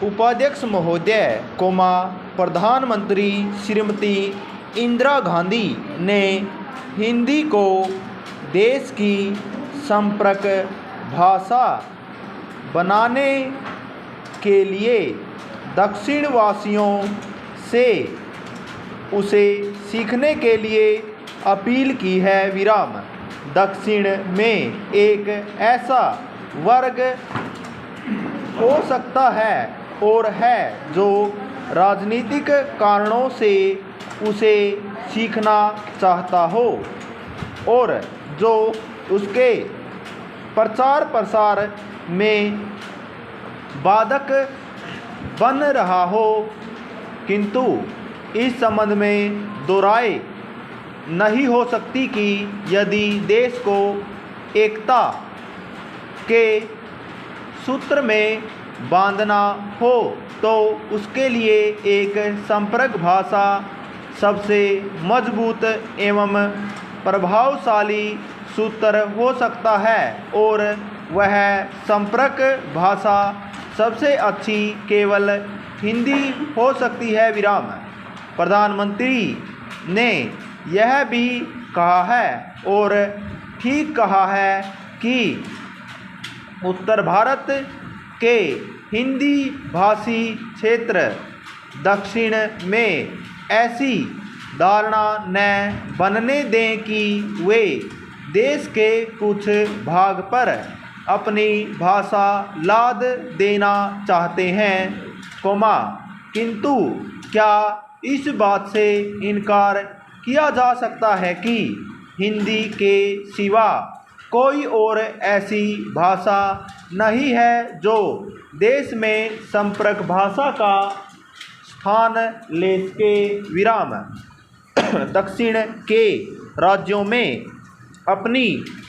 उपाध्यक्ष महोदय, प्रधानमंत्री श्रीमती इंदिरा गांधी ने हिंदी को देश की संपर्क भाषा बनाने के लिए दक्षिणवासियों से उसे सीखने के लिए अपील की है। दक्षिण में एक ऐसा वर्ग हो सकता है और है जो राजनीतिक कारणों से उसे सीखना चाहता हो और जो उसके प्रचार प्रसार में बाधक बन रहा हो, किंतु इस संबंध में दो राय नहीं हो सकती कि यदि देश को एकता के सूत्र में बांधना हो तो उसके लिए एक संपर्क भाषा सबसे मजबूत एवं प्रभावशाली सूत्र हो सकता है और वह संपर्क भाषा सबसे अच्छी केवल हिंदी हो सकती है। प्रधानमंत्री ने यह भी कहा है और ठीक कहा है कि उत्तर भारत के हिंदी भाषी क्षेत्र दक्षिण में ऐसी धारणा न बनने दें कि वे देश के कुछ भाग पर अपनी भाषा लाद देना चाहते हैं, किंतु क्या इस बात से इनकार किया जा सकता है कि हिंदी के सिवा कोई और ऐसी भाषा नहीं है जो देश में संपर्क भाषा का स्थान ले सके। दक्षिण के राज्यों में अपनी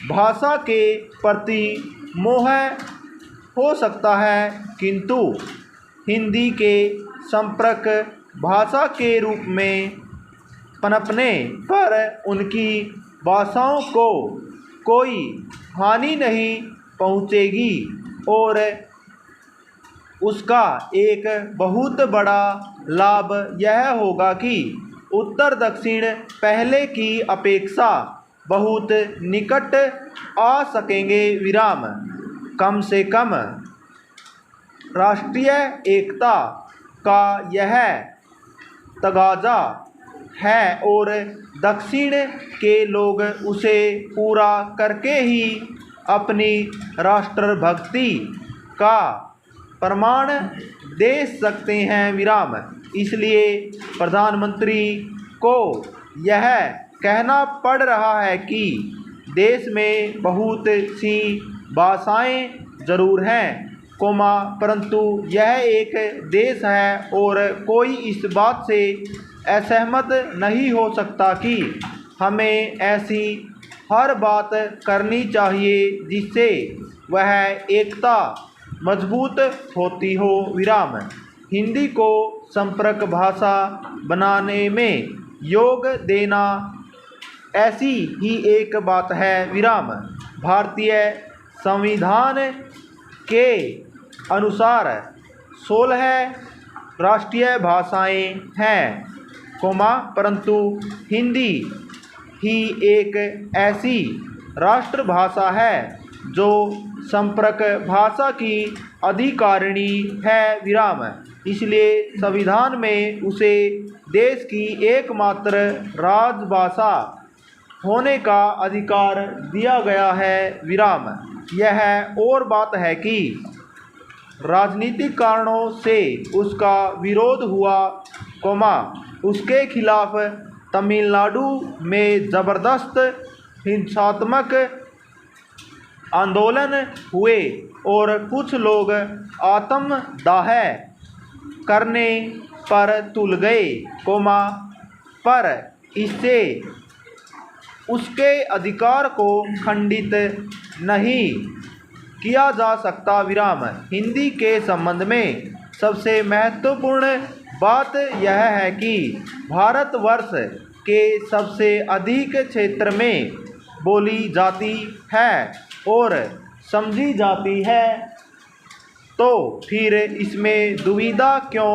भाषा के प्रति मोह हो सकता है, किंतु हिंदी के संपर्क भाषा के रूप में पनपने पर उनकी भाषाओं को कोई हानि नहीं पहुंचेगी और उसका एक बहुत बड़ा लाभ यह होगा कि उत्तर दक्षिण पहले की अपेक्षा बहुत निकट आ सकेंगे। कम से कम राष्ट्रीय एकता का यह तगाजा है और दक्षिण के लोग उसे पूरा करके ही अपनी राष्ट्रभक्ति का प्रमाण दे सकते हैं। इसलिए प्रधानमंत्री को यह कहना पड़ रहा है कि देश में बहुत सी भाषाएं जरूर हैं, परंतु यह एक देश है और कोई इस बात से असहमत नहीं हो सकता कि हमें ऐसी हर बात करनी चाहिए जिससे वह एकता मजबूत होती हो। हिंदी को संपर्क भाषा बनाने में योग देना ऐसी ही एक बात है। भारतीय संविधान के अनुसार 16 राष्ट्रीय भाषाएं हैं, परंतु हिंदी ही एक ऐसी राष्ट्रभाषा है जो संपर्क भाषा की अधिकारिणी है। इसलिए संविधान में उसे देश की एकमात्र राजभाषा होने का अधिकार दिया गया है। यह और बात है कि राजनीतिक कारणों से उसका विरोध हुआ, उसके खिलाफ तमिलनाडु में ज़बरदस्त हिंसात्मक आंदोलन हुए और कुछ लोग आत्मदाह करने पर तुल गए, पर इससे उसके अधिकार को खंडित नहीं किया जा सकता। हिंदी के संबंध में सबसे महत्वपूर्ण बात यह है कि भारतवर्ष के सबसे अधिक क्षेत्र में बोली जाती है और समझी जाती है। तो फिर इसमें दुविधा क्यों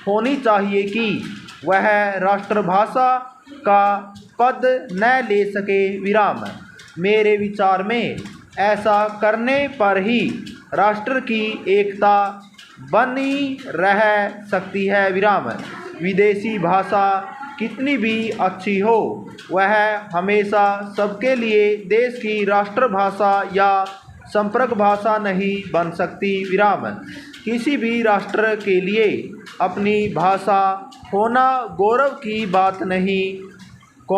होनी चाहिए कि वह राष्ट्रभाषा का पद न ले सके विराम। मेरे विचार में ऐसा करने पर ही राष्ट्र की एकता बनी रह सकती है विराम। विदेशी भाषा कितनी भी अच्छी हो, वह हमेशा सबके लिए देश की राष्ट्रभाषा या संपर्क भाषा नहीं बन सकती विराम। किसी भी राष्ट्र के लिए अपनी भाषा होना गौरव की बात नहीं